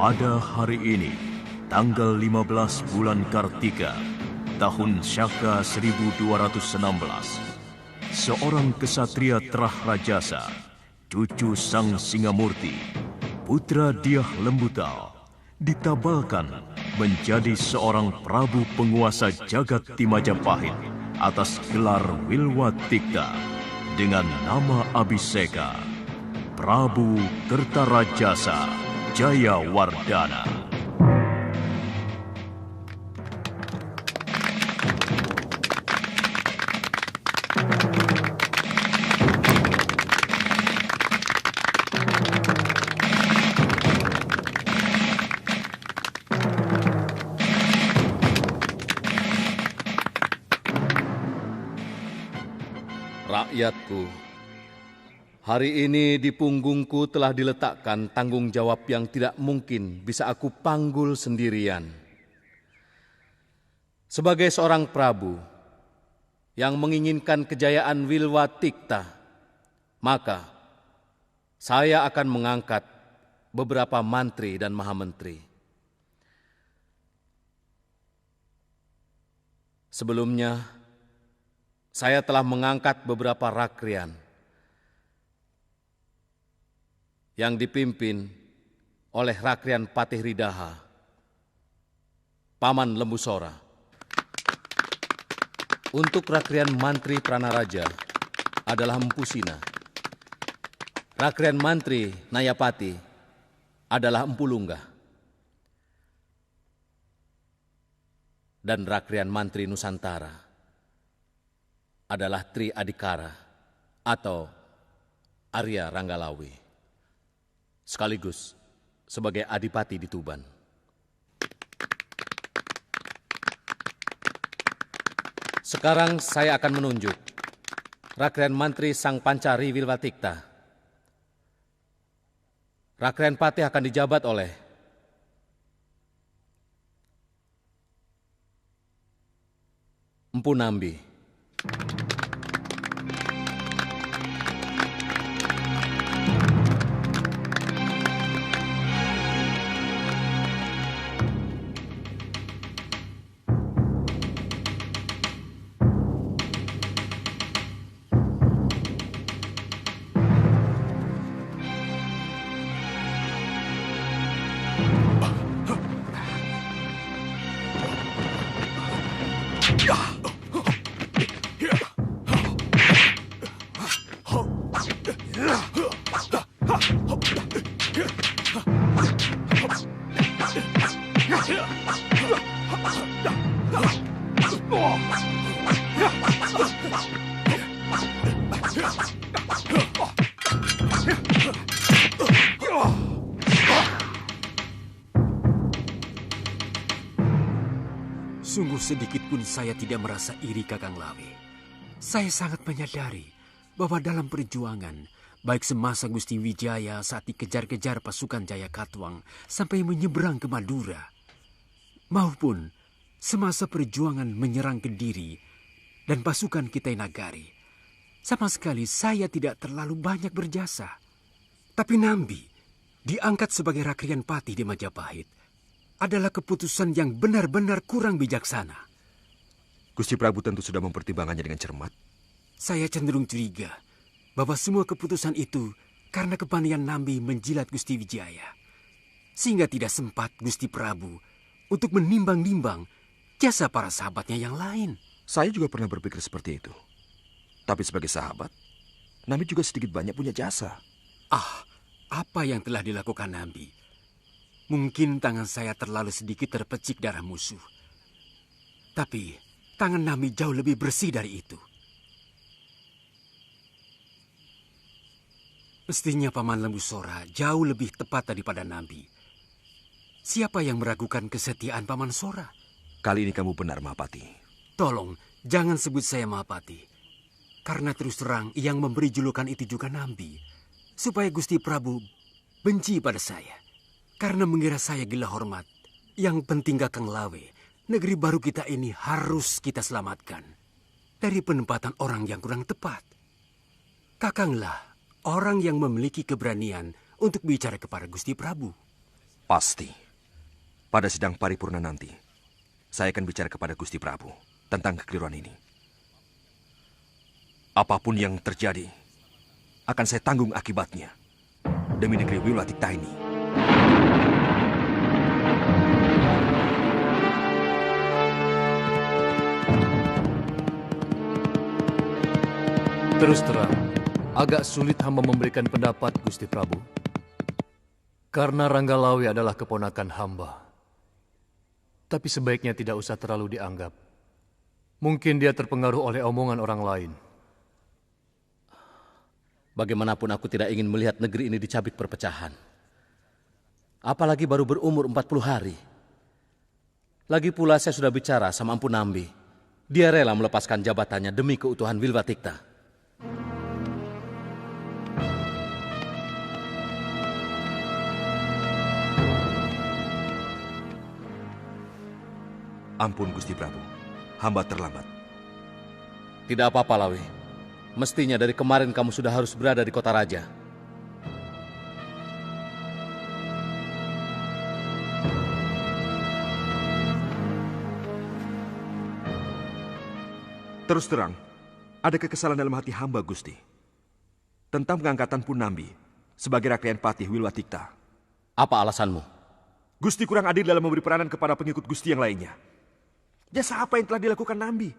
Pada hari ini, tanggal 15 bulan Kartika, tahun Syaka 1216, seorang kesatria terah rajasa, cucu Sang Singamurti, putra Diah Lembutal, ditabalkan menjadi seorang prabu penguasa jagat di Majapahit atas gelar Wilwatikta dengan nama Abhiseka, Prabu Kertarajasa Jayawardana. Rakyatku, hari ini di punggungku telah diletakkan tanggung jawab yang tidak mungkin bisa aku panggul sendirian. Sebagai seorang prabu yang menginginkan kejayaan Wilwatikta, maka saya akan mengangkat beberapa mantri dan mahamentri. Sebelumnya, saya telah mengangkat beberapa rakrian yang dipimpin oleh Rakrian Patih Ridaha, Paman Lembusora. Untuk Rakrian Mantri Pranaraja adalah Empu Sina. Rakrian Mantri Nayapati adalah Empu Lunggah. Dan Rakrian Mantri Nusantara adalah Tri Adikara atau Arya Ranggalawi, sekaligus sebagai Adipati di Tuban. Sekarang saya akan menunjuk Rakrian Mantri Sang Pancari Wilwatikta. Rakrian Patih akan dijabat oleh Empu Nambi. Sungguh sedikit pun saya tidak merasa iri, Kakang Lawe. Saya sangat menyadari bahwa dalam perjuangan, baik semasa Gusti Wijaya saat dikejar-kejar pasukan Jayakatwang sampai menyeberang ke Madura, maupun semasa perjuangan menyerang Kediri dan pasukan Kitai Nagari, sama sekali saya tidak terlalu banyak berjasa. Tapi Nambi diangkat sebagai Rakrian Patih di Majapahit adalah keputusan yang benar-benar kurang bijaksana. Gusti Prabu tentu sudah mempertimbangkannya dengan cermat. Saya cenderung curiga bahwa semua keputusan itu karena kepandaian Nambi menjilat Gusti Wijaya, sehingga tidak sempat Gusti Prabu untuk menimbang-nimbang jasa para sahabatnya yang lain. Saya juga pernah berpikir seperti itu. Tapi sebagai sahabat, Nambi juga sedikit banyak punya jasa. Apa yang telah dilakukan Nambi? Mungkin tangan saya terlalu sedikit terpecik darah musuh. Tapi tangan Nambi jauh lebih bersih dari itu. Mestinya Paman Lembusora jauh lebih tepat daripada Nambi. Siapa yang meragukan kesetiaan Paman Sora? Kali ini kamu benar, Mahapati. Tolong, jangan sebut saya Mahapati. Karena terus terang yang memberi julukan itu juga Nambi. Supaya Gusti Prabu benci pada saya. Karena mengira saya gila hormat. Yang penting Kakang Lawe, negeri baru kita ini harus kita selamatkan dari penempatan orang yang kurang tepat. Kakanglah orang yang memiliki keberanian untuk bicara kepada Gusti Prabu. Pasti. Pada sidang paripurna nanti, saya akan bicara kepada Gusti Prabu tentang kekeliruan ini. Apapun yang terjadi, akan saya tanggung akibatnya demi negeri Wilwatikta ini. Terus terang, agak sulit hamba memberikan pendapat, Gusti Prabu. Karena Ranggalawe adalah keponakan hamba. Tapi sebaiknya tidak usah terlalu dianggap. Mungkin dia terpengaruh oleh omongan orang lain. Bagaimanapun aku tidak ingin melihat negeri ini dicabik perpecahan. Apalagi baru berumur 40 hari. Lagi pula saya sudah bicara sama Empu Nambi. Dia rela melepaskan jabatannya demi keutuhan Wilwatikta. Ampun Gusti Prabu, hamba terlambat. Tidak apa-apa, Lawe. Mestinya dari kemarin kamu sudah harus berada di kota raja. Terus terang, ada kekesalan dalam hati hamba, Gusti. Tentang pengangkatan Punambi sebagai Raklian Patih Wilwatikta. Apa alasanmu? Gusti kurang adil dalam memberi peranan kepada pengikut Gusti yang lainnya. Jasa apa yang telah dilakukan Nambi?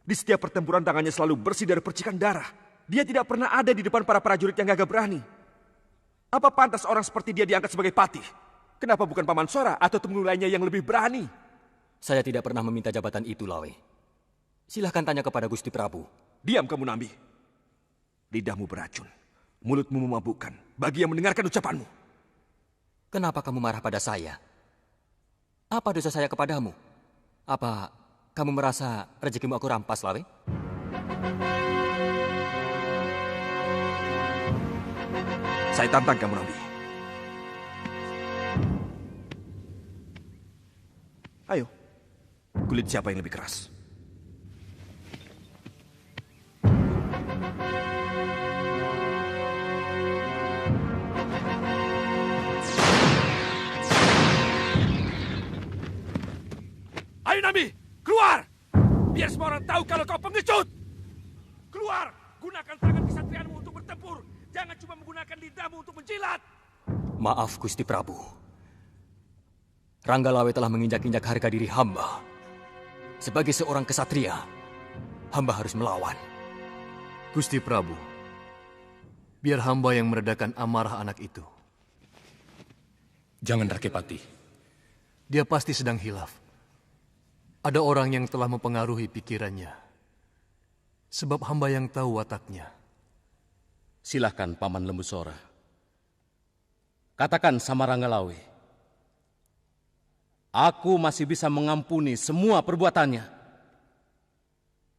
Di setiap pertempuran tangannya selalu bersih dari percikan darah. Dia tidak pernah ada di depan para prajurit yang gagah berani. Apa pantas orang seperti dia diangkat sebagai patih? Kenapa bukan Paman Sora atau temenggung lainnya yang lebih berani? Saya tidak pernah meminta jabatan itu, Lawe. Silahkan tanya kepada Gusti Prabu. Diam kamu, Nambi. Lidahmu beracun, mulutmu memabukkan bagi yang mendengarkan ucapanmu. Kenapa kamu marah pada saya? Apa dosa saya kepadamu? Apa kamu merasa rezekimu aku rampas, Lawe? Saya tantang kamu, Nambi. Ayo, kulit siapa yang lebih keras? Ayo Nambi, keluar! Biar semua orang tahu kalau kau pengecut! Keluar! Gunakan tangan kesatrianmu untuk bertempur. Jangan cuma menggunakan lidahmu untuk menjilat. Maaf, Gusti Prabu. Ranggalawe telah menginjak-injak harga diri hamba. Sebagai seorang kesatria, hamba harus melawan. Gusti Prabu, biar hamba yang meredakan amarah anak itu. Jangan, Rakepati. Dia pasti sedang hilaf. Ada orang yang telah mempengaruhi pikirannya. Sebab hamba yang tahu wataknya. Silahkan Paman Lembu Sora. Katakan sama Ranggalawe. Aku masih bisa mengampuni semua perbuatannya.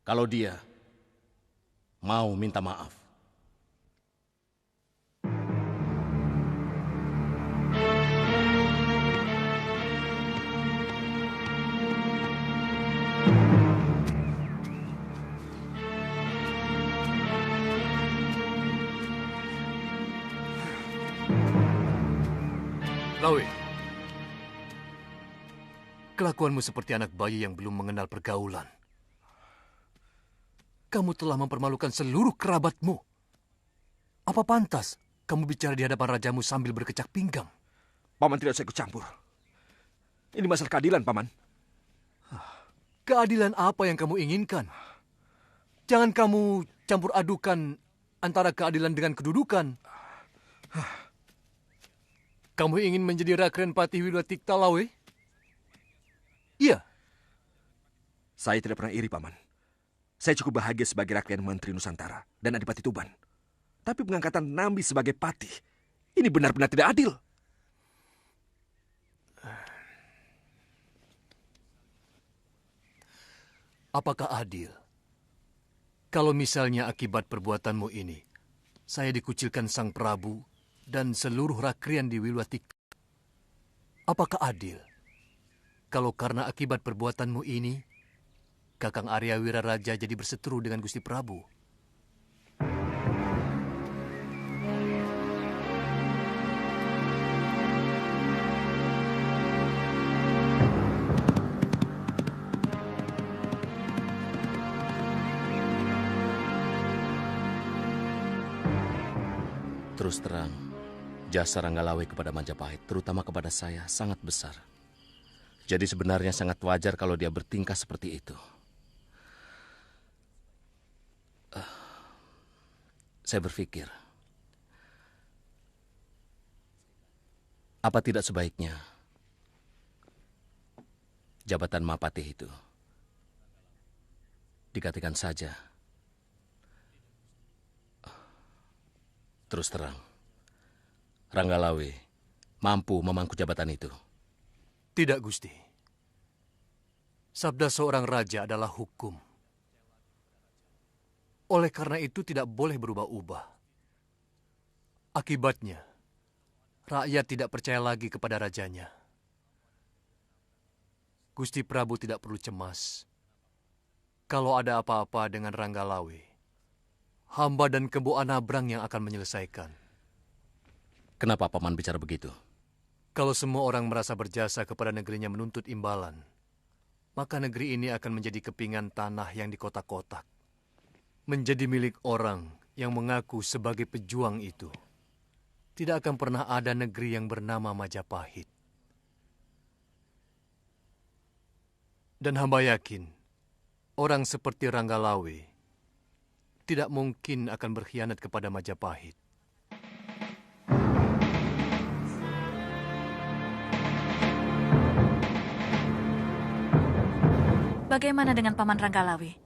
Kalau dia mau minta maaf. Lawe, kelakuanmu seperti anak bayi yang belum mengenal pergaulan. Kamu telah mempermalukan seluruh kerabatmu. Apa pantas kamu bicara di hadapan rajamu sambil berkecak pinggang? Paman tidak usah ikut campur. Ini masalah keadilan, Paman. Keadilan apa yang kamu inginkan? Jangan kamu campur adukan antara keadilan dengan kedudukan. Kamu ingin menjadi Rakren Patih Wilwatikta, Lawe? Iya. Saya tidak pernah iri, Paman. Saya cukup bahagia sebagai Raklian Menteri Nusantara dan Adipati Tuban. Tapi pengangkatan Nambi sebagai patih, ini benar-benar tidak adil. Apakah adil? Kalau misalnya akibat perbuatanmu ini, saya dikucilkan Sang Prabu dan seluruh Rakrian di Wilwatikta. Apakah adil? Kalau karena akibat perbuatanmu ini, Kakang Arya Wiraraja jadi berseteru dengan Gusti Prabu. Terus terang, jasa Ranggalawe kepada Majapahit, terutama kepada saya, sangat besar. Jadi sebenarnya sangat wajar kalau dia bertingkah seperti itu. Saya berpikir, apa tidak sebaiknya jabatan Mapatih itu digantikan saja. Terus terang, Ranggalawe mampu memangku jabatan itu. Tidak, Gusti. Sabda seorang raja adalah hukum. Oleh karena itu tidak boleh berubah-ubah. Akibatnya, rakyat tidak percaya lagi kepada rajanya. Gusti Prabu tidak perlu cemas. Kalau ada apa-apa dengan Ranggalawe, hamba dan Kebo Anabrang yang akan menyelesaikan. Kenapa Paman bicara begitu? Kalau semua orang merasa berjasa kepada negerinya menuntut imbalan, maka negeri ini akan menjadi kepingan tanah yang dikotak-kotak. Menjadi milik orang yang mengaku sebagai pejuang itu. Tidak akan pernah ada negeri yang bernama Majapahit. Dan hamba yakin, orang seperti Ranggalawe tidak mungkin akan berkhianat kepada Majapahit. Bagaimana dengan Paman Ranggalawe?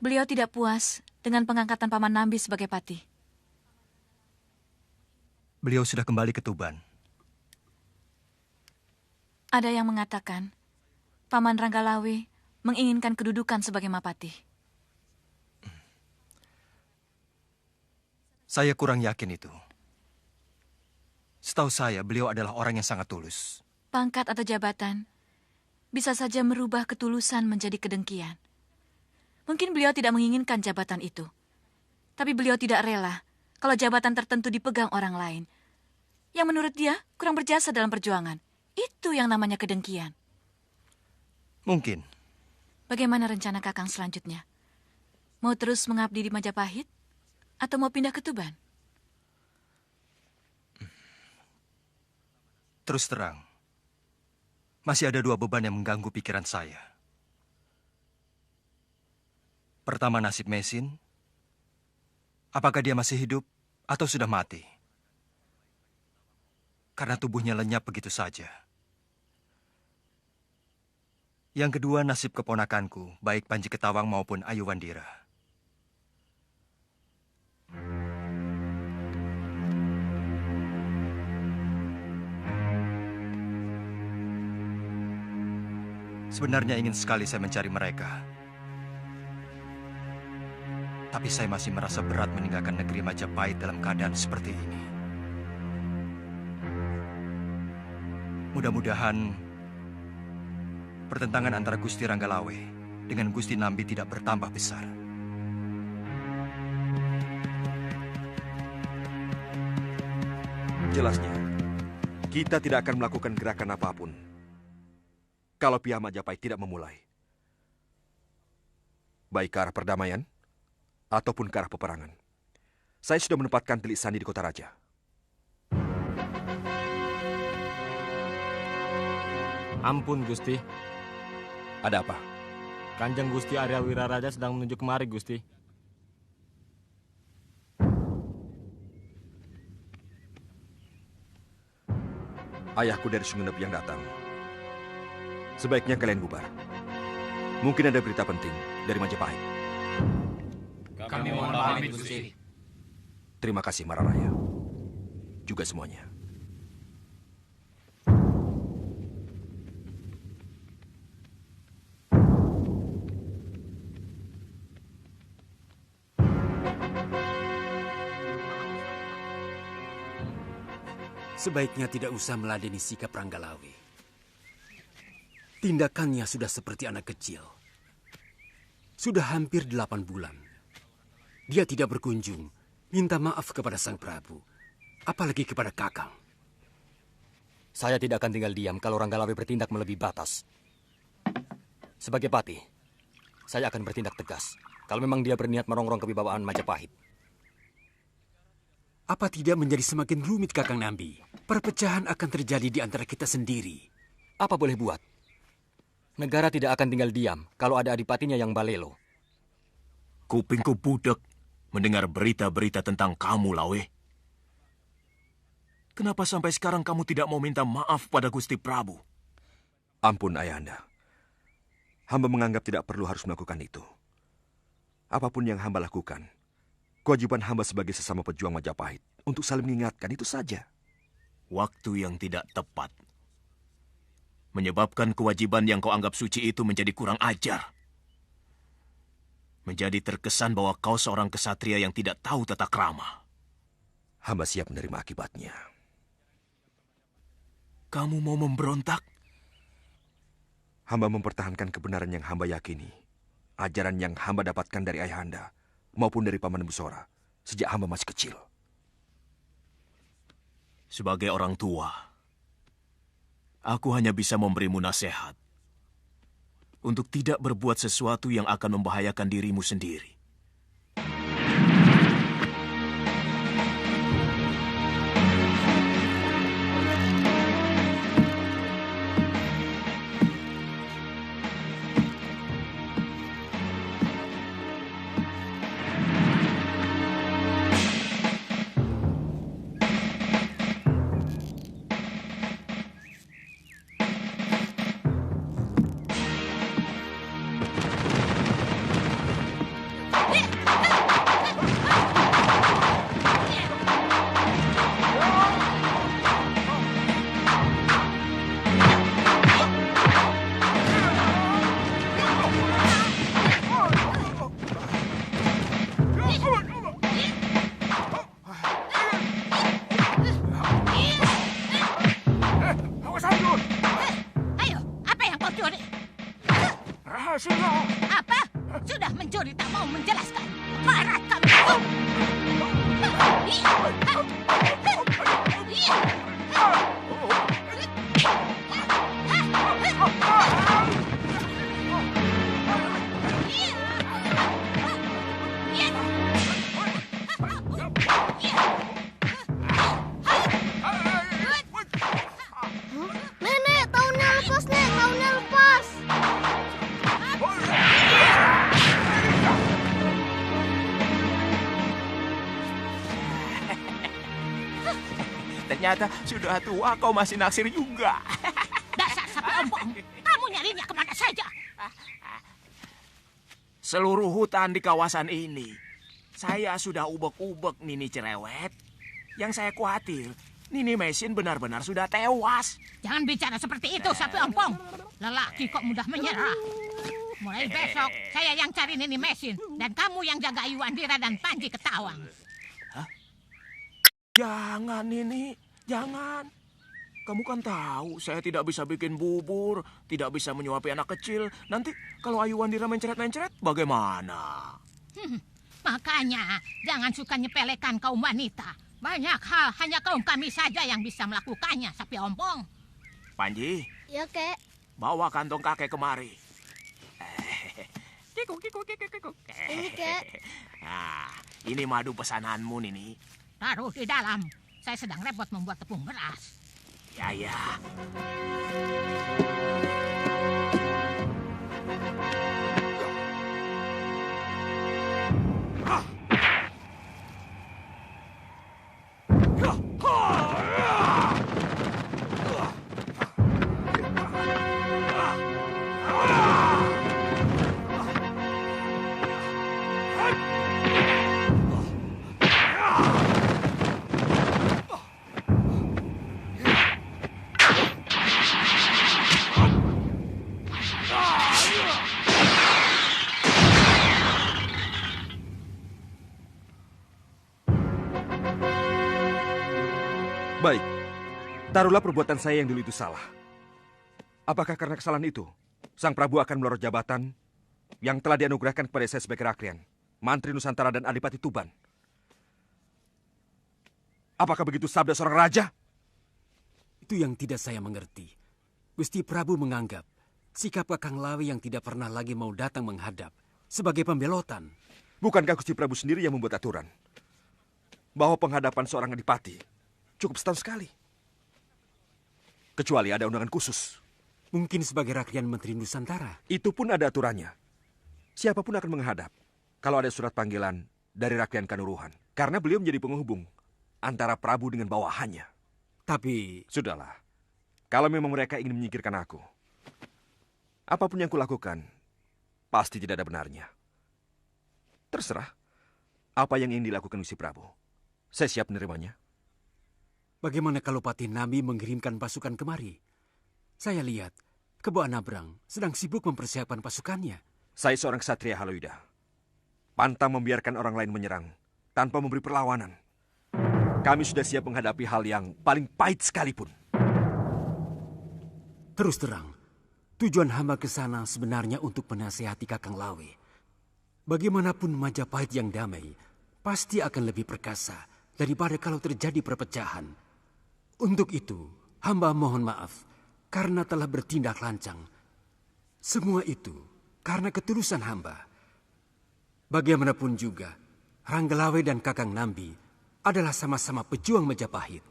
Beliau tidak puas dengan pengangkatan Paman Nambi sebagai patih. Beliau sudah kembali ke Tuban. Ada yang mengatakan, Paman Ranggalawe menginginkan kedudukan sebagai Mapatih. Saya kurang yakin itu. Setahu saya, beliau adalah orang yang sangat tulus. Pangkat atau jabatan bisa saja merubah ketulusan menjadi kedengkian. Mungkin beliau tidak menginginkan jabatan itu. Tapi beliau tidak rela kalau jabatan tertentu dipegang orang lain. Yang menurut dia kurang berjasa dalam perjuangan. Itu yang namanya kedengkian. Mungkin. Bagaimana rencana Kakang selanjutnya? Mau terus mengabdi di Majapahit? Atau mau pindah ke Tuban? Terus terang, masih ada dua beban yang mengganggu pikiran saya. Pertama, nasib Mesin. Apakah dia masih hidup atau sudah mati? Karena tubuhnya lenyap begitu saja. Yang kedua, nasib keponakanku, baik Panji Ketawang maupun Ayu Wandira. Sebenarnya ingin sekali saya mencari mereka. Tapi saya masih merasa berat meninggalkan negeri Majapahit dalam keadaan seperti ini. Mudah-mudahan pertentangan antara Gusti Ranggalawe dengan Gusti Nambi tidak bertambah besar. Jelasnya, kita tidak akan melakukan gerakan apapun kalau pihak Majapahit tidak memulai. Baik ke arah perdamaian ataupun ke arah peperangan. Saya sudah menempatkan Telik Sandi di Kota Raja. Ampun, Gusti. Ada apa? Kanjeng Gusti Arya Wiraraja sedang menuju kemari, Gusti. Ayahku dari Sungenep yang datang. Sebaiknya kalian bubar. Mungkin ada berita penting dari Majapahit. Kami mohon pamit, Gusti. Terima kasih, Mararaya. Juga semuanya. Sebaiknya tidak usah meladeni sikap Ranggalawe. Tindakannya sudah seperti anak kecil. Sudah hampir 8 bulan. Dia tidak berkunjung, minta maaf kepada Sang Prabu, apalagi kepada Kakang. Saya tidak akan tinggal diam kalau Ranggalawe bertindak melebihi batas. Sebagai patih, saya akan bertindak tegas kalau memang dia berniat merongrong kewibawaan Majapahit. Apa tidak menjadi semakin rumit, Kakang Nambi? Perpecahan akan terjadi di antara kita sendiri. Apa boleh buat? Negara tidak akan tinggal diam kalau ada adipatinya yang balelo. Kupingku budek mendengar berita-berita tentang kamu, Lawe. Kenapa sampai sekarang kamu tidak mau minta maaf pada Gusti Prabu? Ampun, Ayahanda. Hamba menganggap tidak perlu harus melakukan itu. Apapun yang hamba lakukan, kewajiban hamba sebagai sesama pejuang Majapahit untuk saling mengingatkan, itu saja. Waktu yang tidak tepat menyebabkan kewajiban yang kau anggap suci itu menjadi kurang ajar. Menjadi terkesan bahwa kau seorang kesatria yang tidak tahu tata krama. Hamba siap menerima akibatnya. Kamu mau memberontak? Hamba mempertahankan kebenaran yang hamba yakini. Ajaran yang hamba dapatkan dari Ayahanda maupun dari Paman Busora sejak hamba masih kecil. Sebagai orang tua, aku hanya bisa memberimu nasihat untuk tidak berbuat sesuatu yang akan membahayakan dirimu sendiri. Apa? Sudah mencuri tak mau menjelaskan. Marah kami. Nenek, tahunnya lepas, Nek. Tahunnya lepas. Ternyata sudah tua kau masih naksir juga. Dasar sapi ompong. Kamu nyarinya kemana saja? Seluruh hutan di kawasan ini, saya sudah ubek-ubek Nini Cerewet. Yang saya khawatir, Nini Mesin benar-benar sudah tewas. Jangan bicara seperti itu, sapi ompong. Lelaki kok mudah menyerah. Mulai besok, saya yang cari Nini Mesin. Dan kamu yang jaga Ayu Andira dan Panji Ketawang. Jangan, Nini. Jangan. Kamu kan tahu saya tidak bisa bikin bubur, tidak bisa menyuapi anak kecil. Nanti kalau Ayu Andira mencret-mencret, bagaimana? Makanya, jangan suka nyepelekan kaum wanita. Banyak hal hanya kaum kami saja yang bisa melakukannya, sapi ompong. Panji, Ya, Kek. bawa kantong kakek kemari. Ini, Kek. Nah, ini madu pesananmu, Nini. Taruh di dalam. Saya sedang repot membuat tepung beras. Ya, ya. Baik, taruhlah perbuatan saya yang dulu itu salah. Apakah karena kesalahan itu, Sang Prabu akan melorot jabatan yang telah dianugerahkan kepada saya sebagai Rakrian, Mantri Nusantara dan Adipati Tuban? Apakah begitu sabda seorang raja? Itu yang tidak saya mengerti. Gusti Prabu menganggap sikap Kakang Lawi yang tidak pernah lagi mau datang menghadap sebagai pembelotan. Bukankah Gusti Prabu sendiri yang membuat aturan? bahwa penghadapan seorang adipati cukup setahun sekali. Kecuali ada undangan khusus. Mungkin sebagai Rakrian Menteri Nusantara. Itu pun ada aturannya. Siapapun akan menghadap kalau ada surat panggilan dari Rakrian Kanuruhan. Karena beliau menjadi penghubung antara Prabu dengan bawahannya. Tapi... Sudahlah. Kalau memang mereka ingin menyingkirkan aku, apapun yang kulakukan, pasti tidak ada benarnya. Terserah. Apa yang ingin dilakukan Gusti Prabu. Saya siap menerimanya. Bagaimana kalau Patih Nambi mengirimkan pasukan kemari? Saya lihat, Kebo Anabrang sedang sibuk mempersiapkan pasukannya. Saya seorang ksatria Haluyuda. Pantang membiarkan orang lain menyerang tanpa memberi perlawanan. Kami sudah siap menghadapi hal yang paling pahit sekalipun. Terus terang, tujuan hamba ke sana sebenarnya untuk menasihati Kakang Lawe. Bagaimanapun Majapahit yang damai, pasti akan lebih perkasa daripada kalau terjadi perpecahan. Untuk itu, hamba mohon maaf karena telah bertindak lancang. Semua itu karena ketulusan hamba. Bagaimanapun juga, Ranggalawe dan Kakang Nambi adalah sama-sama pejuang Majapahit.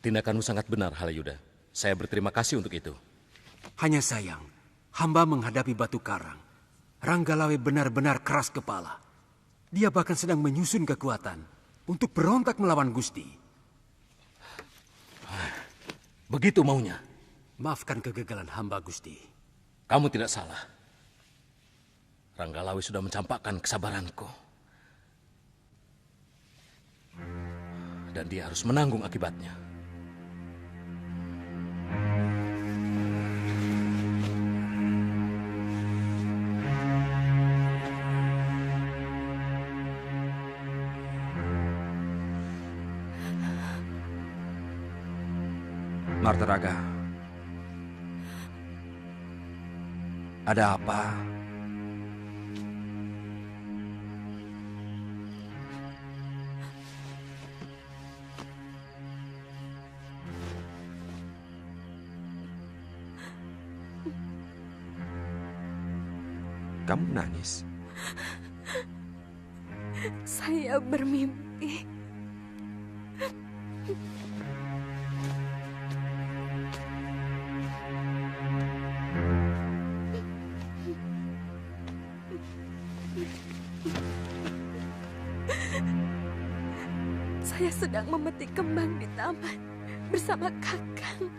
Tindakanmu sangat benar, Halayuda. Saya berterima kasih untuk itu. Hanya sayang, hamba menghadapi Batu Karang. Ranggalawe benar-benar keras kepala. Dia bahkan sedang menyusun kekuatan untuk berontak melawan Gusti. Begitu maunya. Maafkan kegagalan hamba, Gusti. Kamu tidak salah. Ranggalawe sudah mencampakkan kesabaranku. Dan dia harus menanggung akibatnya. Martaraga, ada apa? Kamu menangis? Saya bermimpi. Saya sedang memetik kembang di taman bersama Kakang.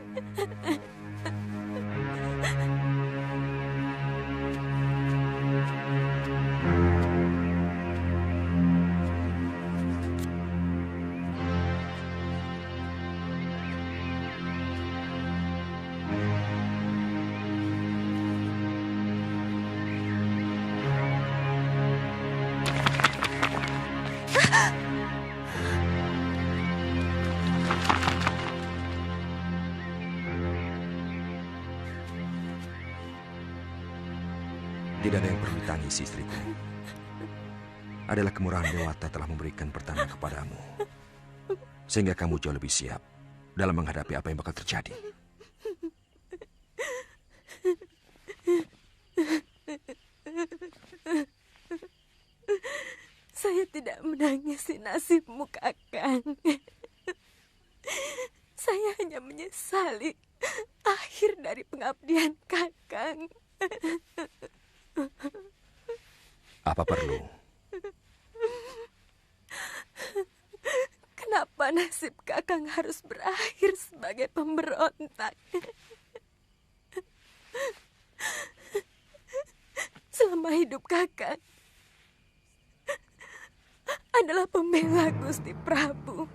Tidak ada yang perlu ditangis, istriku. Adalah kemurahan Dewata telah memberikan pertanda kepadamu. Sehingga kamu jauh lebih siap dalam menghadapi apa yang bakal terjadi. Saya tidak menangisi nasibmu, Kakang. Saya hanya menyesali akhir dari pengabdian Kakang. Apa perlu? Kenapa nasib Kakang harus berakhir sebagai pemberontak? Selama hidup Kakang adalah pembela Gusti Prabu.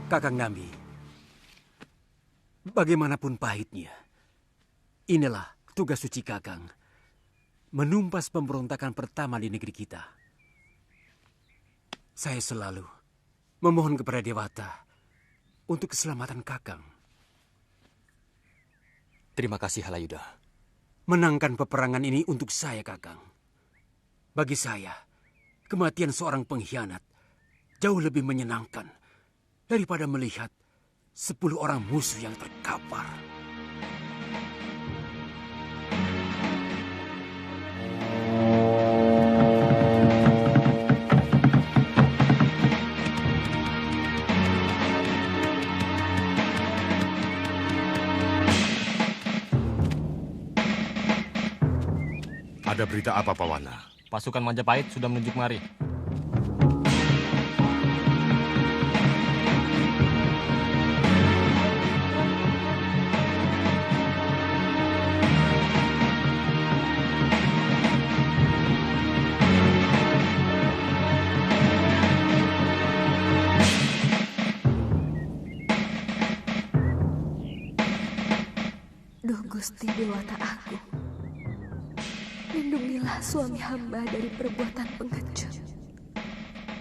Kakang Nambi, bagaimanapun pahitnya, inilah tugas suci Kakang, menumpas pemberontakan pertama di negeri kita. Saya selalu memohon kepada Dewata untuk keselamatan Kakang. Terima kasih, Halayuda. Menangkan peperangan ini untuk saya, Kakang. Bagi saya, kematian seorang pengkhianat jauh lebih menyenangkan daripada melihat 10 orang musuh yang terkapar. Ada berita apa, Pawana? Pasukan Majapahit sudah menuju kemari. Duh Gusti Dewata Agung, lindungilah suami hamba dari perbuatan pengecut.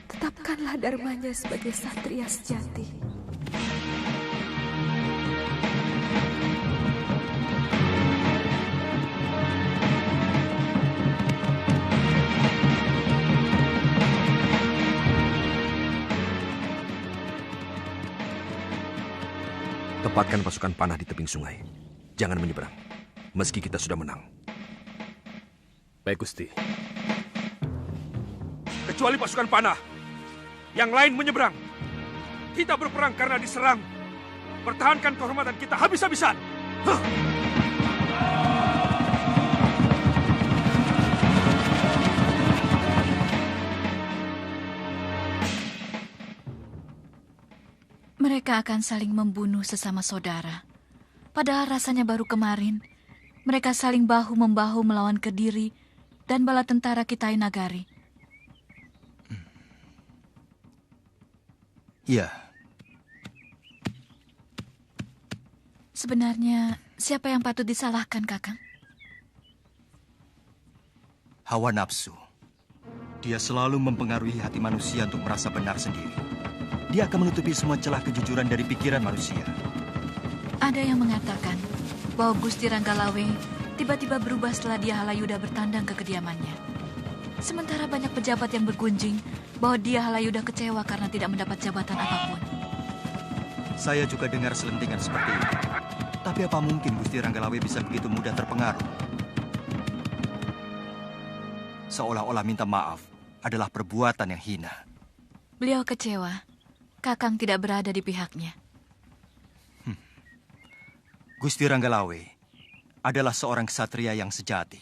Tetapkanlah dharmanya sebagai satria sejati. Tempatkan pasukan panah di tebing sungai. Jangan menyeberang, meski kita sudah menang. Baik, Gusti. Kecuali pasukan panah. Yang lain menyeberang. Kita berperang karena diserang. Pertahankan kehormatan kita habis-habisan. Huh. Mereka akan saling membunuh sesama saudara. Padahal rasanya baru kemarin, mereka saling bahu-membahu melawan Kediri dan bala tentara Kitai Nagari. Iya. Sebenarnya, siapa yang patut disalahkan, Kakang? Hawa nafsu. Dia selalu mempengaruhi hati manusia untuk merasa benar sendiri. Dia akan menutupi semua celah kejujuran dari pikiran manusia. Ada yang mengatakan bahwa Gusti Ranggalawe tiba-tiba berubah setelah dia Halayuda bertandang ke kediamannya. Sementara banyak pejabat yang bergunjing bahwa dia Halayuda kecewa karena tidak mendapat jabatan apapun. Saya juga dengar selentingan seperti itu. Tapi apa mungkin Gusti Ranggalawe bisa begitu mudah terpengaruh? Seolah-olah minta maaf adalah perbuatan yang hina. Beliau kecewa. Kakang tidak berada di pihaknya. Gusti Ranggalawe adalah seorang ksatria yang sejati.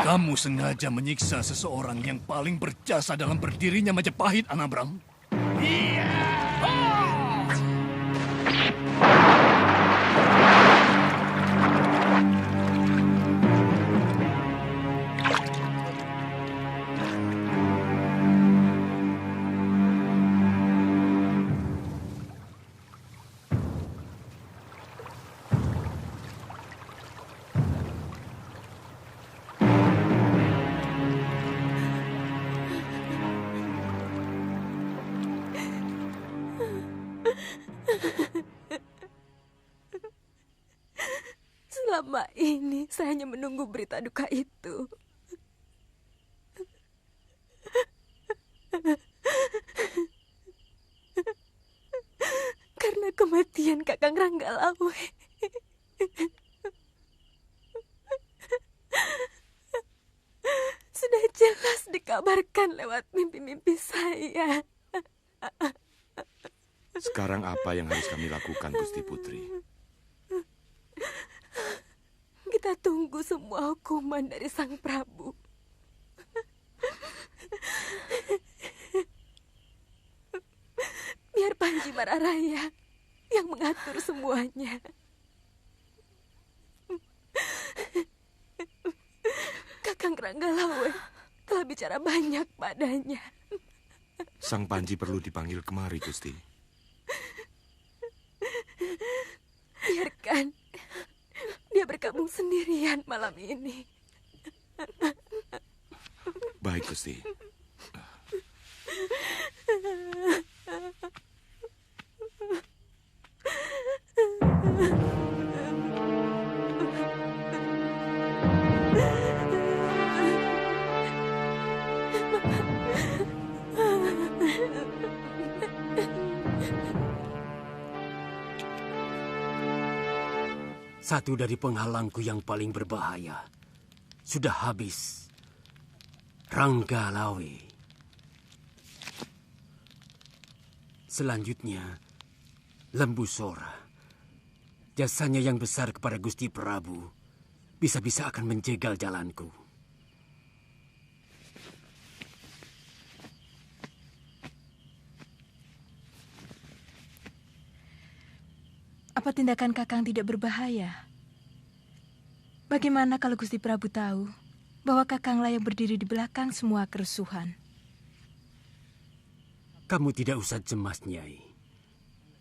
Kamu sengaja menyiksa seseorang yang paling berjasa dalam berdirinya Majapahit, Anabrang? Iya! Selama ini saya hanya menunggu berita duka itu. Karena kematian Kakang Ranggalawe. Sudah jelas dikabarkan lewat mimpi-mimpi saya. Sekarang apa yang harus kami lakukan, Gusti Putri? Kita tunggu semua hukuman dari Sang Prabu. Biar Panji Mararaya yang mengatur semuanya. Kakang Ranggalawe telah bicara banyak padanya. Sang Panji perlu dipanggil kemari, Gusti. Biarkan dia bergabung sendirian malam ini. Baik, Gusti. Satu dari penghalangku yang paling berbahaya sudah habis. Ranggalawe. Selanjutnya, Lembu Sora. Jasanya yang besar kepada Gusti Prabu bisa-bisa akan menjegal jalanku. Apa tindakan Kakang tidak berbahaya? Bagaimana kalau Gusti Prabu tahu bahwa Kakanglah yang berdiri di belakang semua kerusuhan? Kamu tidak usah cemas, Nyai.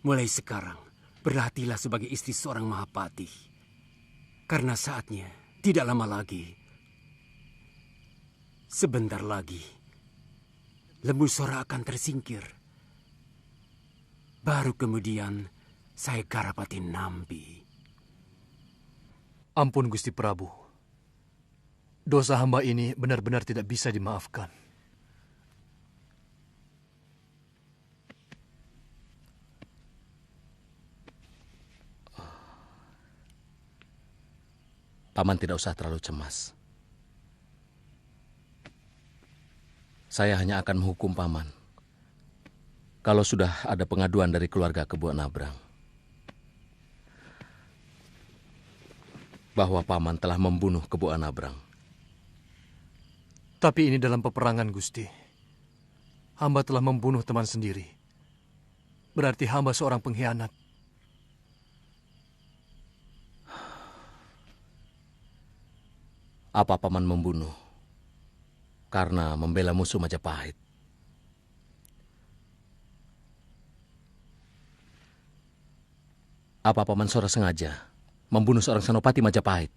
Mulai sekarang, berhatilah sebagai istri seorang Mahapati. Karena saatnya tidak lama lagi. Sebentar lagi, Lembu Sora akan tersingkir. Baru kemudian saya Karapati Nambi. Ampun, Gusti Prabu. Dosa hamba ini benar-benar tidak bisa dimaafkan. Paman tidak usah terlalu cemas. Saya hanya akan menghukum Paman kalau sudah ada pengaduan dari keluarga Kebu Anabrang bahwa Paman telah membunuh Kebu Anabrang. Tapi ini dalam peperangan, Gusti. Hamba telah membunuh teman sendiri. Berarti hamba seorang pengkhianat. Apa Paman membunuh karena membela musuh Majapahit? Apa Paman Sora sengaja membunuh seorang Senopati Majapahit?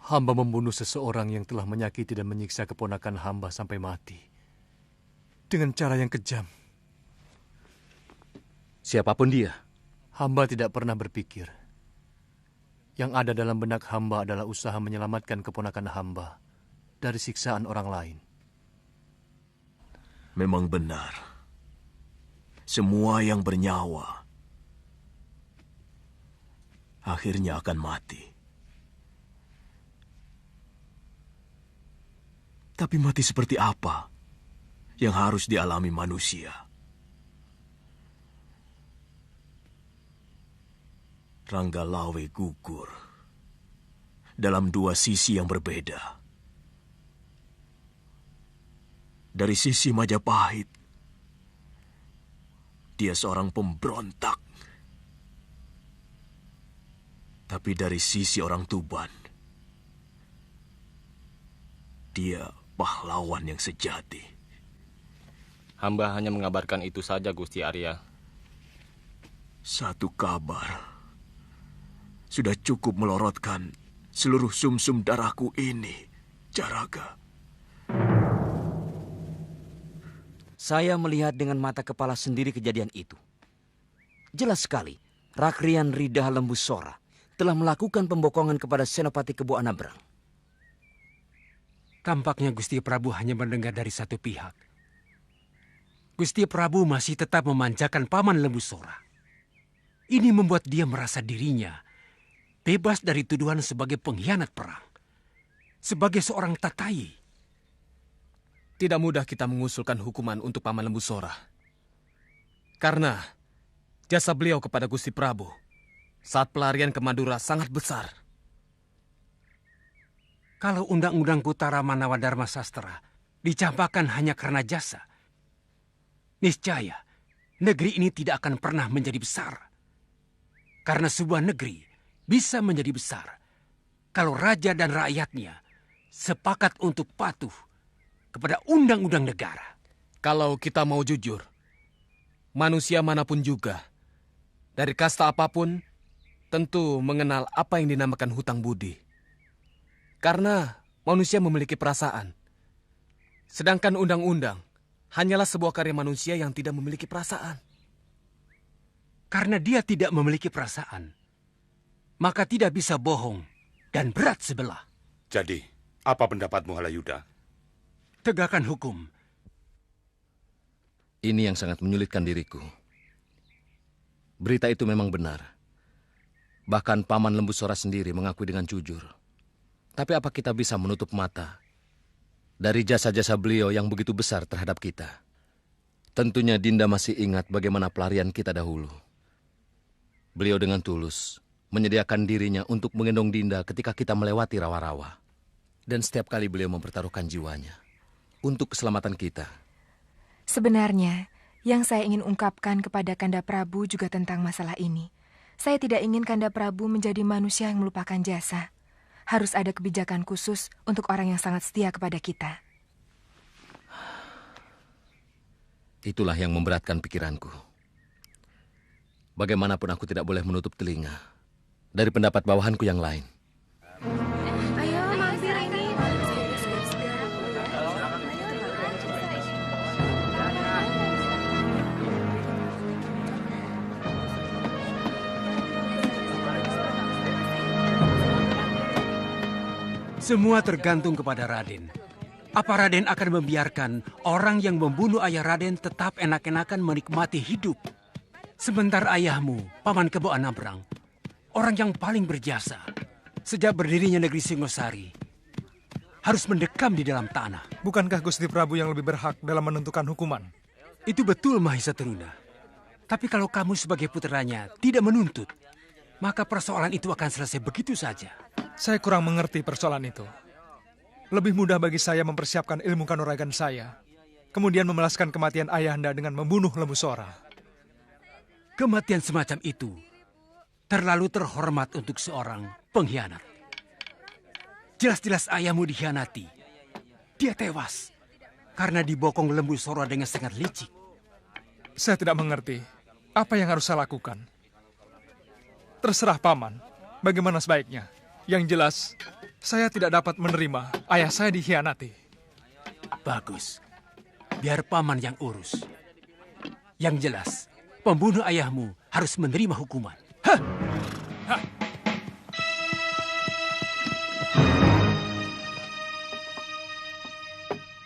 Hamba membunuh seseorang yang telah menyakiti dan menyiksa keponakan hamba sampai mati. Dengan cara yang kejam. Siapapun dia? Hamba tidak pernah berpikir. Yang ada dalam benak hamba adalah usaha menyelamatkan keponakan hamba dari siksaan orang lain. Memang benar. Semua yang bernyawa akhirnya akan mati. Tapi mati seperti apa yang harus dialami manusia? Ranggalawe gugur dalam dua sisi yang berbeda. Dari sisi Majapahit, dia seorang pemberontak. Tapi dari sisi orang Tuban, dia pahlawan yang sejati. Hamba hanya mengabarkan itu saja, Gusti Arya. Satu kabar sudah cukup melorotkan seluruh sumsum darahku ini, Jaraga. Saya melihat dengan mata kepala sendiri kejadian itu. Jelas sekali, Rakrian Ridah Lembu Sora telah melakukan pembokongan kepada Senopati Kebo Anabrang. Tampaknya Gusti Prabu hanya mendengar dari satu pihak. Gusti Prabu masih tetap memanjakan Paman Lembu Sora. Ini membuat dia merasa dirinya bebas dari tuduhan sebagai pengkhianat perang. Sebagai seorang tatai. Tidak mudah kita mengusulkan hukuman untuk Paman Lembu Sora. Karena jasa beliau kepada Gusti Prabu saat pelarian ke Madura sangat besar. Kalau Undang-Undang Kutara Manawadharma Sastra dicampakkan hanya karena jasa, niscaya negeri ini tidak akan pernah menjadi besar. Karena sebuah negeri bisa menjadi besar kalau raja dan rakyatnya sepakat untuk patuh kepada undang-undang negara. Kalau kita mau jujur, manusia manapun juga, dari kasta apapun, tentu mengenal apa yang dinamakan hutang budi. Karena manusia memiliki perasaan. Sedangkan undang-undang hanyalah sebuah karya manusia yang tidak memiliki perasaan. Karena dia tidak memiliki perasaan, maka tidak bisa bohong dan berat sebelah. Jadi, apa pendapatmu, Halayuda? Tegakkan hukum. Ini yang sangat menyulitkan diriku. Berita itu memang benar. Bahkan Paman Lembu Sora sendiri mengakui dengan jujur. Tapi apa kita bisa menutup mata dari jasa-jasa beliau yang begitu besar terhadap kita? Tentunya Dinda masih ingat bagaimana pelarian kita dahulu. Beliau dengan tulus menyediakan dirinya untuk menggendong Dinda ketika kita melewati rawa-rawa. Dan setiap kali beliau mempertaruhkan jiwanya untuk keselamatan kita. Sebenarnya, yang saya ingin ungkapkan kepada Kanda Prabu juga tentang masalah ini. Saya tidak ingin Kanda Prabu menjadi manusia yang melupakan jasa. Harus ada kebijakan khusus untuk orang yang sangat setia kepada kita. Itulah yang memberatkan pikiranku. Bagaimanapun aku tidak boleh menutup telinga dari pendapat bawahanku yang lain. Ayo, mampir ini. Semua tergantung kepada Raden. Apa Raden akan membiarkan orang yang membunuh ayah Raden tetap enak-enakan menikmati hidup? Sebentar ayahmu, Paman Kebo Anabrang, orang yang paling berjasa sejak berdirinya negeri Singosari, harus mendekam di dalam tanah. Bukankah Gusti Prabu yang lebih berhak dalam menentukan hukuman? Itu betul, Mahisa Teruna. Tapi kalau kamu sebagai putranya tidak menuntut, maka persoalan itu akan selesai begitu saja. Saya kurang mengerti persoalan itu. Lebih mudah bagi saya mempersiapkan ilmu kanuragan saya, kemudian memelaskan kematian ayahanda dengan membunuh Lembu Sora. Kematian semacam itu terlalu terhormat untuk seorang pengkhianat. Jelas-jelas ayahmu dikhianati. Dia tewas karena dibokong Lembu Sora dengan sangat licik. Saya tidak mengerti apa yang harus saya lakukan. Terserah Paman, bagaimana sebaiknya. Yang jelas, saya tidak dapat menerima ayah saya dikhianati. Bagus. Biar Paman yang urus. Yang jelas, pembunuh ayahmu harus menerima hukuman. Hah! Hah!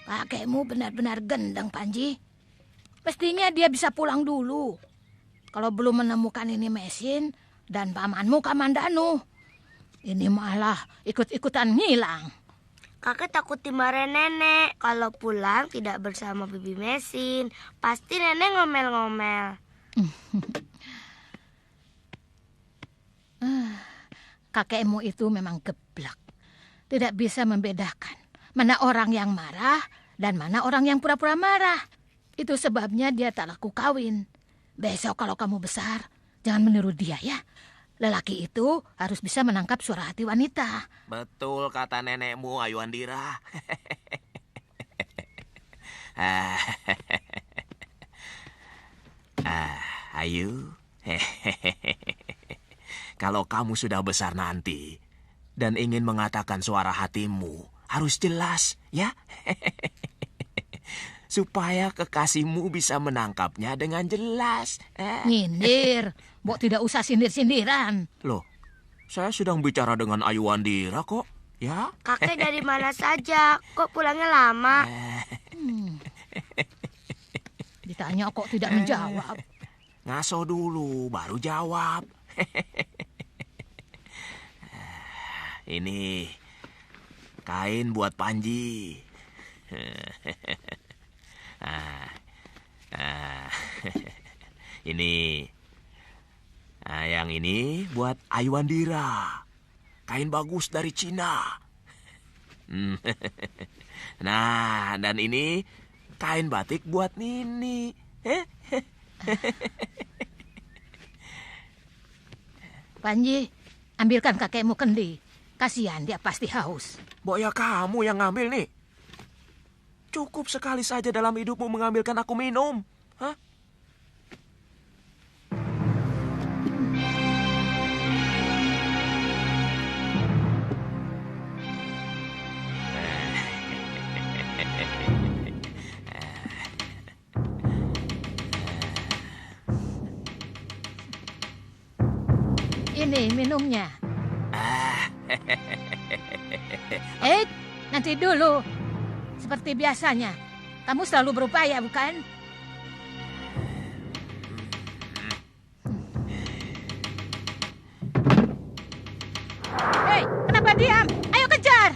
Kakekmu benar-benar gendeng, Panji. Pastinya dia bisa pulang dulu. Kalau belum menemukan ini mesin dan pamanmu Kamandanu. Ini malah ikut-ikutan ngilang. Kakek takut dimarahin nenek kalau pulang tidak bersama bibi mesin. Pasti nenek ngomel-ngomel. Kakekmu itu memang geblak. Tidak bisa membedakan mana orang yang marah dan mana orang yang pura-pura marah. Itu sebabnya dia tak laku kawin. Besok kalau kamu besar, jangan meniru dia ya. Lelaki itu harus bisa menangkap suara hati wanita. Betul kata nenekmu, Ayu Andira. Ayu, kalau kamu sudah besar nanti dan ingin mengatakan suara hatimu, harus jelas, ya. Supaya kekasihmu bisa menangkapnya dengan jelas. Nyindir, Mbok tidak usah sindir-sindiran. Loh, saya sedang bicara dengan Ayu Andira kok, ya. Kakek dari mana saja? Kok pulangnya lama? Ditanya kok tidak menjawab. Ngaso dulu, baru jawab. Ini kain buat Panji. Ini yang ini buat Ayu Andira. Kain bagus dari Cina. Nah, dan ini kain batik buat Nini. Panji, ambilkan kakekmu kendi. Kasihan dia pasti haus. Mbok ya kamu yang ngambil nih. Cukup sekali saja dalam hidupmu mengambilkan aku minum. Hah? Ini minumnya. Nanti dulu. Seperti biasanya. Kamu selalu berupaya, bukan? Hei, kenapa diam? Ayo kejar!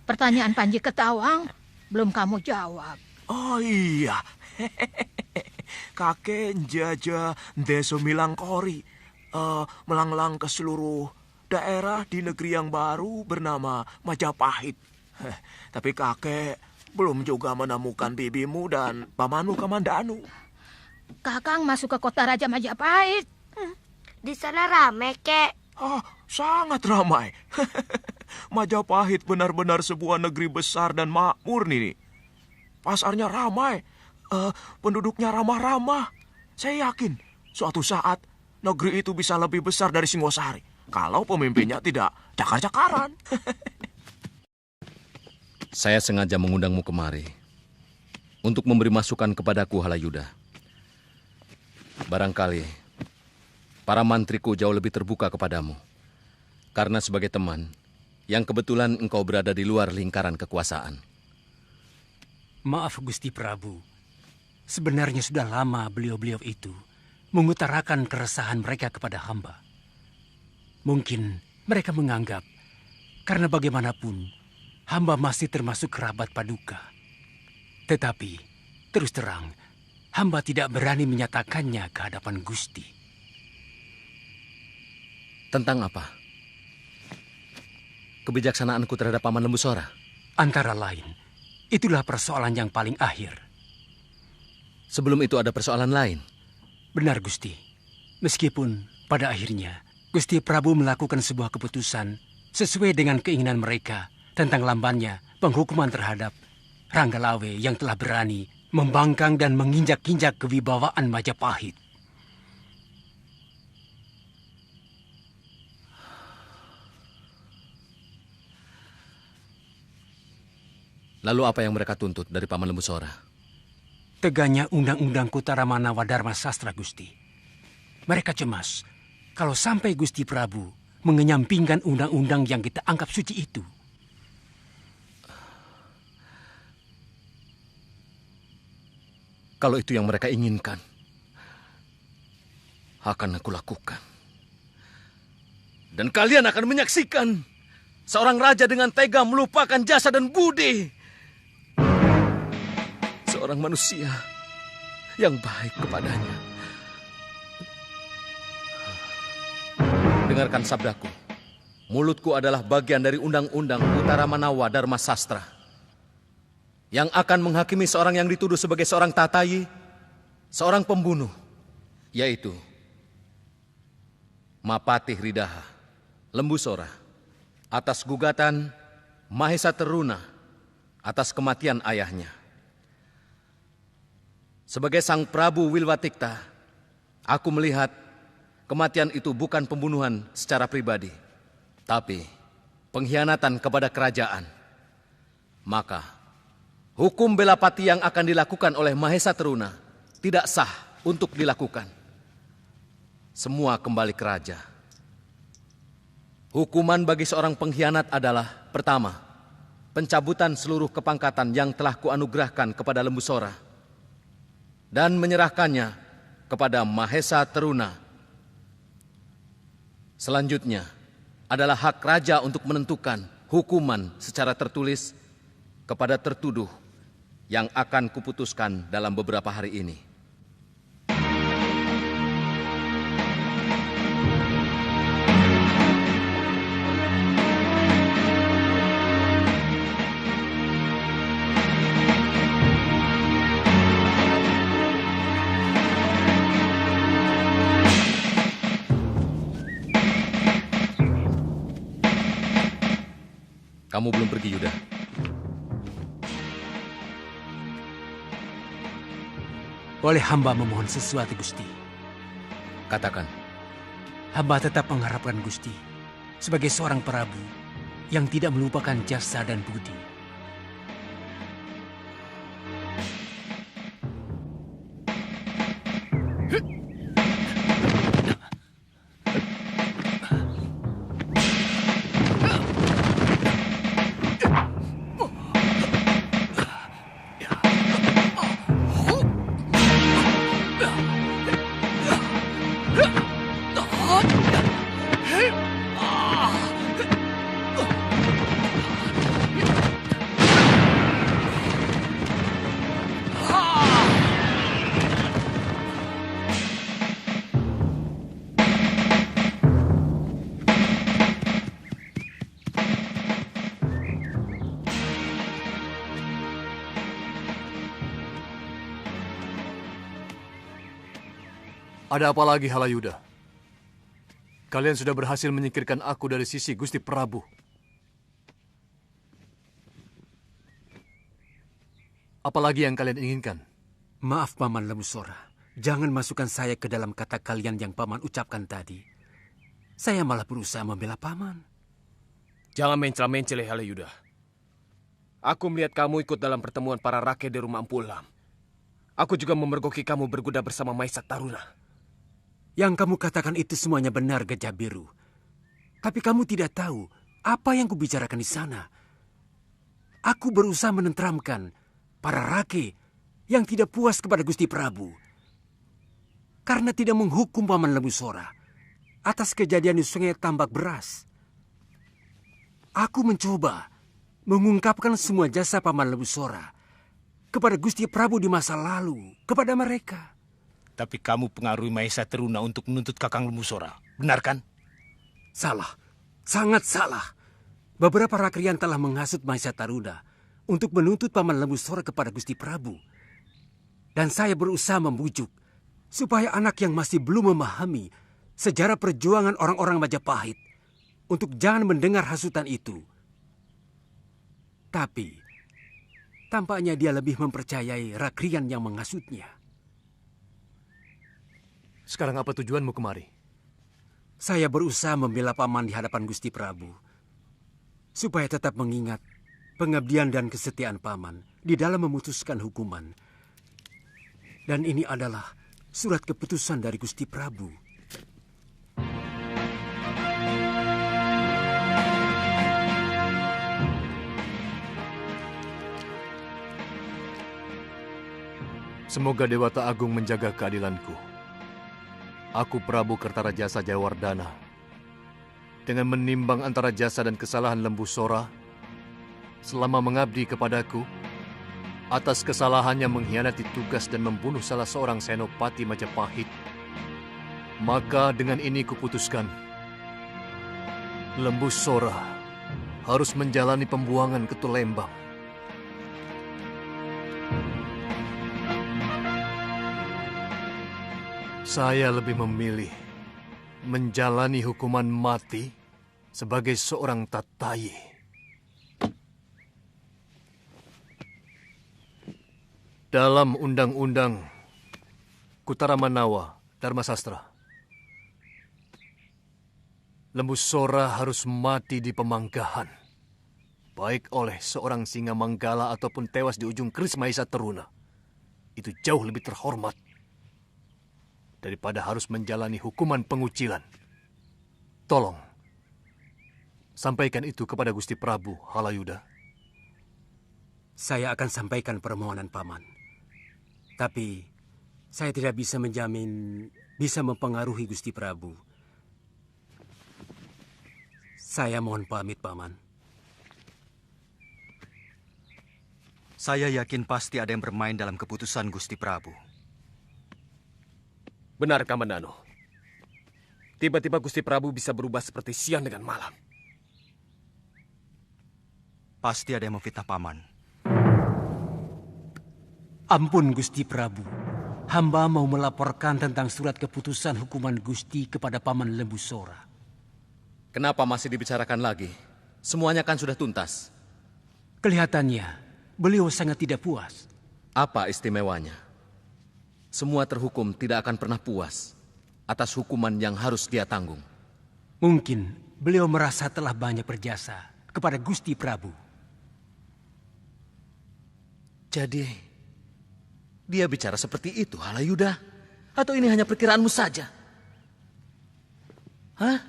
Pertanyaan Panji Ketawang belum kamu jawab. Oh iya. Kakek Jaja Deso Milangkori melanglang ke seluruh daerah di negeri yang baru bernama Majapahit. Tapi kakek belum juga menemukan bibimu dan pamanmu Kamandanu. Kakang masuk ke kota Raja Majapahit. Di sana ramai, Kek. Oh, sangat ramai. Majapahit benar-benar sebuah negeri besar dan makmur nih. Pasarnya ramai, penduduknya ramah-ramah. Saya yakin suatu saat negeri itu bisa lebih besar dari Singosari kalau pemimpinnya tidak cakar-cakaran. Saya sengaja mengundangmu kemari untuk memberi masukan kepadaku, Halayuda. Barangkali para mantriku jauh lebih terbuka kepadamu. Karena sebagai teman, yang kebetulan engkau berada di luar lingkaran kekuasaan. Maaf Gusti Prabu, sebenarnya sudah lama beliau-beliau itu mengutarakan keresahan mereka kepada hamba. Mungkin mereka menganggap, karena bagaimanapun, hamba masih termasuk kerabat Paduka. Tetapi, terus terang, hamba tidak berani menyatakannya ke hadapan Gusti. Tentang apa? Kebijaksanaanku terhadap Paman Lembusora? Antara lain, itulah persoalan yang paling akhir. Sebelum itu ada persoalan lain? Benar, Gusti. Meskipun pada akhirnya Gusti Prabu melakukan sebuah keputusan sesuai dengan keinginan mereka tentang lambannya penghukuman terhadap Ranggalawe yang telah berani membangkang dan menginjak-injak kewibawaan Majapahit. Lalu apa yang mereka tuntut dari Paman Lembusora? Tegaknya Undang-Undang Kutaramanawa Dharma Sastra, Gusti. Mereka cemas kalau sampai Gusti Prabu mengenyampingkan undang-undang yang kita anggap suci itu. Kalau itu yang mereka inginkan, akan aku lakukan. Dan kalian akan menyaksikan seorang raja dengan tega melupakan jasa dan budi. Seorang manusia yang baik kepadanya. Dengarkan sabdaku. Mulutku adalah bagian dari Undang-Undang Kutaramanawa Dharma Sastra yang akan menghakimi seorang yang dituduh sebagai seorang tatayi, seorang pembunuh, yaitu Mapatih Ridaha Lembusora atas gugatan Mahesa Teruna atas kematian ayahnya. Sebagai Sang Prabu Wilwatikta, aku melihat kematian itu bukan pembunuhan secara pribadi, tapi pengkhianatan kepada kerajaan. Maka, hukum bela pati yang akan dilakukan oleh Mahesa Teruna tidak sah untuk dilakukan. Semua kembali ke raja. Hukuman bagi seorang pengkhianat adalah, pertama, pencabutan seluruh kepangkatan yang telah kuanugerahkan kepada Lembusora dan menyerahkannya kepada Mahesa Teruna. Selanjutnya adalah hak raja untuk menentukan hukuman secara tertulis kepada tertuduh yang akan kuputuskan dalam beberapa hari ini. Kamu belum pergi, Yuda. Boleh hamba memohon sesuatu, Gusti? Katakan. Hamba tetap mengharapkan Gusti sebagai seorang Prabu yang tidak melupakan jasa dan budi. Ada apa lagi, Halayuda? Kalian sudah berhasil menyingkirkan aku dari sisi Gusti Prabu. Apalagi yang kalian inginkan? Maaf, Paman Lembusora. Jangan masukkan saya ke dalam kata kalian yang Paman ucapkan tadi. Saya malah berusaha membela Paman. Jangan mencela-mencela, Halayuda. Aku melihat kamu ikut dalam pertemuan para rakyat di rumah Empu Lam. Aku juga memergoki kamu berkuda bersama Mahesa Taruna. Yang kamu katakan itu semuanya benar, Gajah Biru. Tapi kamu tidak tahu apa yang kubicarakan di sana. Aku berusaha menenteramkan para rakyat yang tidak puas kepada Gusti Prabu karena tidak menghukum Paman Lembusora. atas kejadian di Sungai Tambak Beras. Aku mencoba mengungkapkan semua jasa Paman Lembu Sora kepada Gusti Prabu di masa lalu, kepada mereka. Tapi kamu pengaruhi Maesa Teruna untuk menuntut Kakang Lembu Sora, benar kan? Salah, sangat salah. Beberapa rakrian telah menghasut Maesa Taruna untuk menuntut Paman Lembu Sora kepada Gusti Prabu. Dan saya berusaha membujuk supaya anak yang masih belum memahami sejarah perjuangan orang-orang Majapahit untuk jangan mendengar hasutan itu. Tapi tampaknya dia lebih mempercayai rakrian yang menghasutnya. Sekarang apa tujuanmu kemari? Saya berusaha membela Paman di hadapan Gusti Prabu, supaya tetap mengingat pengabdian dan kesetiaan Paman di dalam memutuskan hukuman. Dan ini adalah surat keputusan dari Gusti Prabu. Semoga Dewata Agung menjaga keadilanku. Aku Prabu Kertarajasa Jayawardana, dengan menimbang antara jasa dan kesalahan Lembu Sora selama mengabdi kepadaku, atas kesalahannya mengkhianati tugas dan membunuh salah seorang senopati Majapahit, maka dengan ini kuputuskan, Lembu Sora harus menjalani pembuangan ke Tulembang. Saya lebih memilih menjalani hukuman mati sebagai seorang tatayi. Dalam Undang-Undang Kutaramanawa Dharma Sastra, Lembu Sora harus mati di pemanggahan, baik oleh seorang singa manggala ataupun tewas di ujung keris Maesa Teruna. Itu jauh lebih terhormat daripada harus menjalani hukuman pengucilan. Tolong, sampaikan itu kepada Gusti Prabu Halayuda. Saya akan sampaikan permohonan Paman. Tapi saya tidak bisa menjamin bisa mempengaruhi Gusti Prabu. Saya mohon pamit, Paman. Saya yakin pasti ada yang bermain dalam keputusan Gusti Prabu. Benar, Kamandano. Tiba-tiba Gusti Prabu bisa berubah seperti siang dengan malam. Pasti ada yang memfitnah Paman. Ampun Gusti Prabu. Hamba mau melaporkan tentang surat keputusan hukuman Gusti kepada Paman Lembu Sora. Kenapa masih dibicarakan lagi? Semuanya kan sudah tuntas. Kelihatannya beliau sangat tidak puas. Apa istimewanya? Semua terhukum tidak akan pernah puas atas hukuman yang harus dia tanggung. Mungkin beliau merasa telah banyak berjasa kepada Gusti Prabu. Jadi, dia bicara seperti itu, Halayuda? Atau ini hanya perkiraanmu saja? Hah?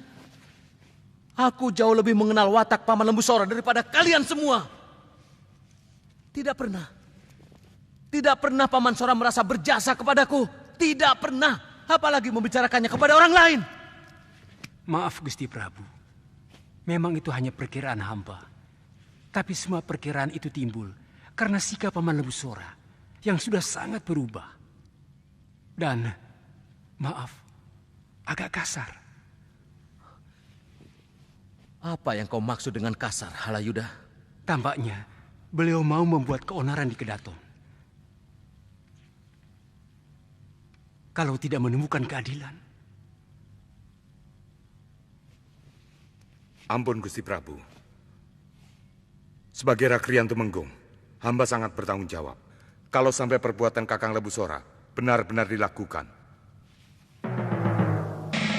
Aku jauh lebih mengenal watak Paman Lembu Sora daripada kalian semua. Tidak pernah. Tidak pernah Paman Sora merasa berjasa kepadaku. Tidak pernah. Apalagi membicarakannya kepada orang lain. Maaf Gusti Prabu. Memang itu hanya perkiraan hamba. Tapi semua perkiraan itu timbul karena sikap Paman Lembu Sora yang sudah sangat berubah. Dan, maaf, agak kasar. Apa yang kau maksud dengan kasar, Halayuda? Tampaknya beliau mau membuat keonaran di Kedaton. Kalau tidak menemukan keadilan. Ampun Gusti Prabu. Sebagai Rakrian Tumenggung, hamba sangat bertanggung jawab. Kalau sampai perbuatan Kakang Lembu Sora benar-benar dilakukan.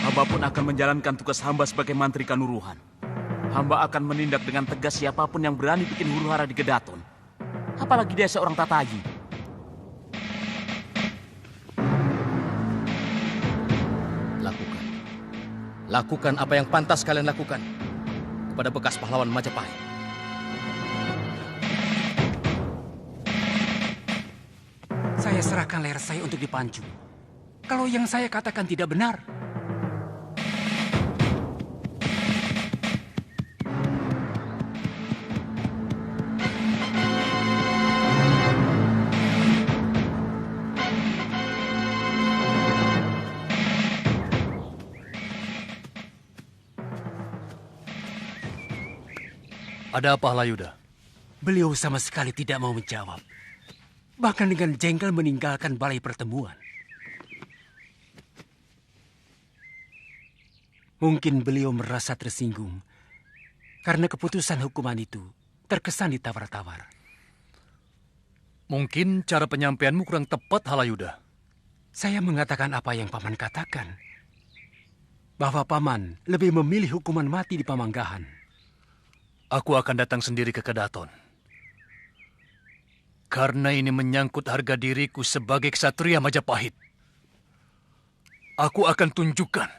Hamba pun akan menjalankan tugas hamba sebagai Mantri Kanuruhan. Hamba akan menindak dengan tegas siapapun yang berani bikin huru-hara di Kedaton. Apalagi dia seorang tatayi. Lakukan apa yang pantas kalian lakukan kepada bekas pahlawan Majapahit. Saya serahkan leher saya untuk dipancung. Kalau yang saya katakan tidak benar. Ada apa, Halayuda? Beliau sama sekali tidak mau menjawab. Bahkan dengan jengkel meninggalkan balai pertemuan. Mungkin beliau merasa tersinggung karena keputusan hukuman itu terkesan ditawar-tawar. Mungkin cara penyampaianmu kurang tepat, Halayuda. Saya mengatakan apa yang Paman katakan. Bahwa Paman lebih memilih hukuman mati di Pamanggahan. Aku akan datang sendiri ke Kedaton. Karena ini menyangkut harga diriku sebagai ksatria Majapahit. Aku akan tunjukkan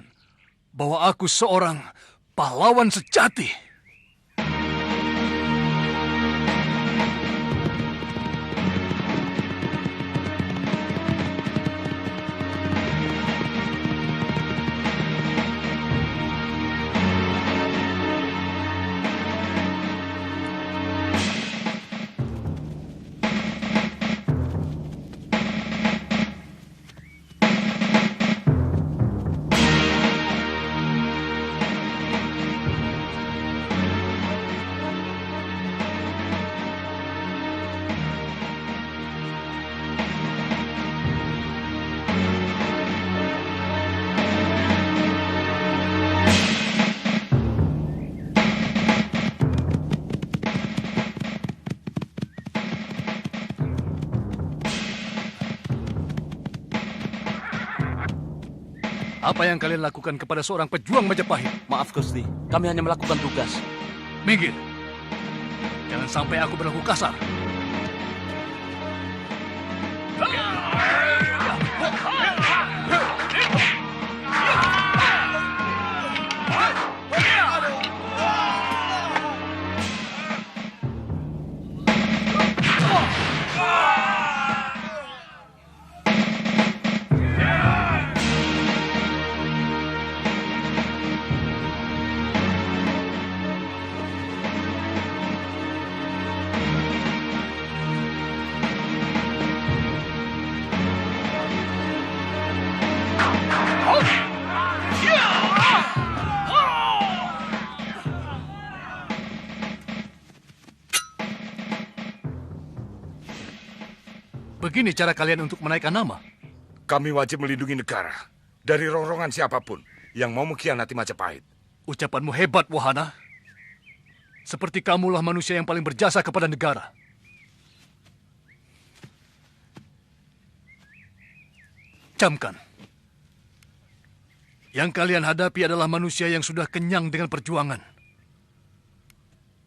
bahwa aku seorang pahlawan sejati. Apa yang kalian lakukan kepada seorang pejuang Majapahit? Maaf, Gusti. Kami hanya melakukan tugas. Minggir. Jangan sampai aku berlaku kasar. Begini cara kalian untuk menaikkan nama? Kami wajib melindungi negara dari ronrongan siapapun yang mau mengkhianati Majapahit. Ucapanmu hebat, Wahana. Seperti kamulah manusia yang paling berjasa kepada negara. Camkan. Yang kalian hadapi adalah manusia yang sudah kenyang dengan perjuangan.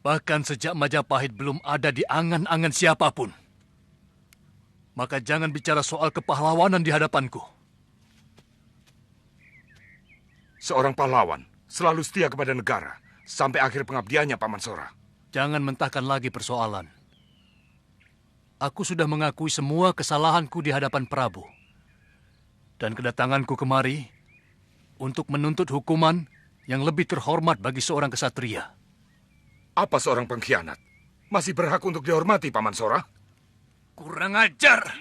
Bahkan sejak Majapahit belum ada di angan-angan siapapun. Maka jangan bicara soal kepahlawanan di hadapanku. Seorang pahlawan selalu setia kepada negara sampai akhir pengabdiannya, Paman Sora. Jangan mentahkan lagi persoalan. Aku sudah mengakui semua kesalahanku di hadapan Prabu. Dan kedatanganku kemari untuk menuntut hukuman yang lebih terhormat bagi seorang kesatria. Apa seorang pengkhianat masih berhak untuk dihormati, Paman Sora? Kurang ajar!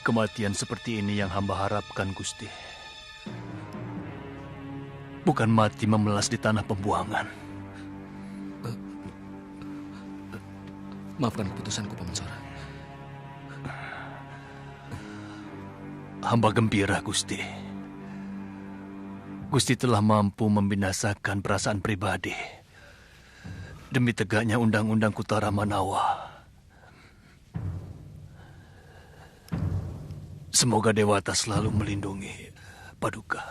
Kematian seperti ini yang hamba harapkan, Gusti. Bukan mati memelas di tanah pembuangan. Maafkan keputusanku, Paman Sora. Hamba gembira, Gusti. Gusti telah mampu membinasakan perasaan pribadi demi tegaknya undang-undang Kutara Manawa. Semoga Dewata selalu melindungi Paduka.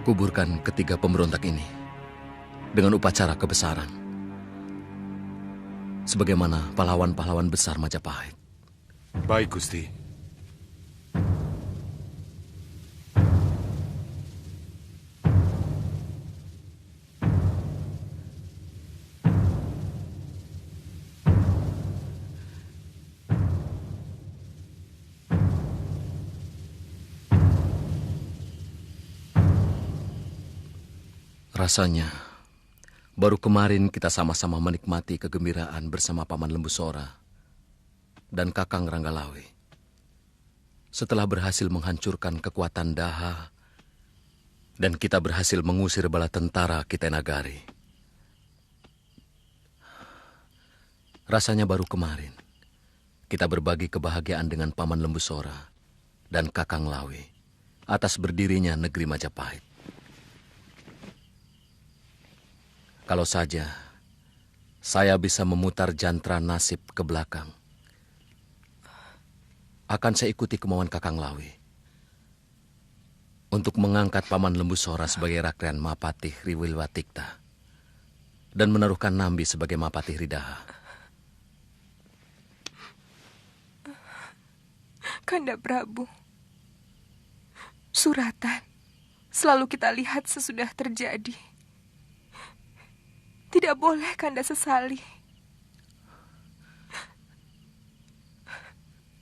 Kuburkan ketiga pemberontak ini dengan upacara kebesaran, sebagaimana pahlawan-pahlawan besar Majapahit. Baik, Gusti. Rasanya, baru kemarin kita sama-sama menikmati kegembiraan bersama Paman Lembu Sora dan Kakang Ranggalawe. Setelah berhasil menghancurkan kekuatan Daha dan kita berhasil mengusir bala tentara Kitenagari. Rasanya baru kemarin kita berbagi kebahagiaan dengan Paman Lembu Sora dan Kakang Lawe atas berdirinya negeri Majapahit. Kalau saja saya bisa memutar jantra nasib ke belakang, akan saya ikuti kemauan Kakang Lawe untuk mengangkat Paman Lembu Sora sebagai Rakrian Mapatih Riwilwatikta dan menaruhkan Nambi sebagai Mapatih Ridaha. Kanda Prabu, suratan selalu kita lihat sesudah terjadi. Tidak boleh Kanda sesali.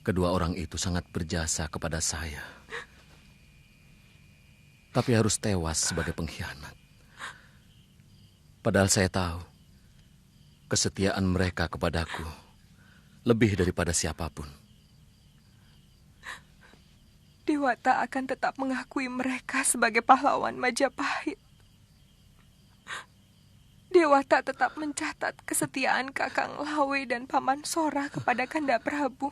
Kedua orang itu sangat berjasa kepada saya. Tapi harus tewas sebagai pengkhianat. Padahal saya tahu kesetiaan mereka kepadaku lebih daripada siapapun. Dewata akan tetap mengakui mereka sebagai pahlawan Majapahit. Dewata tetap mencatat kesetiaan Kakang Lawe dan Paman Sora kepada Kanda Prabu.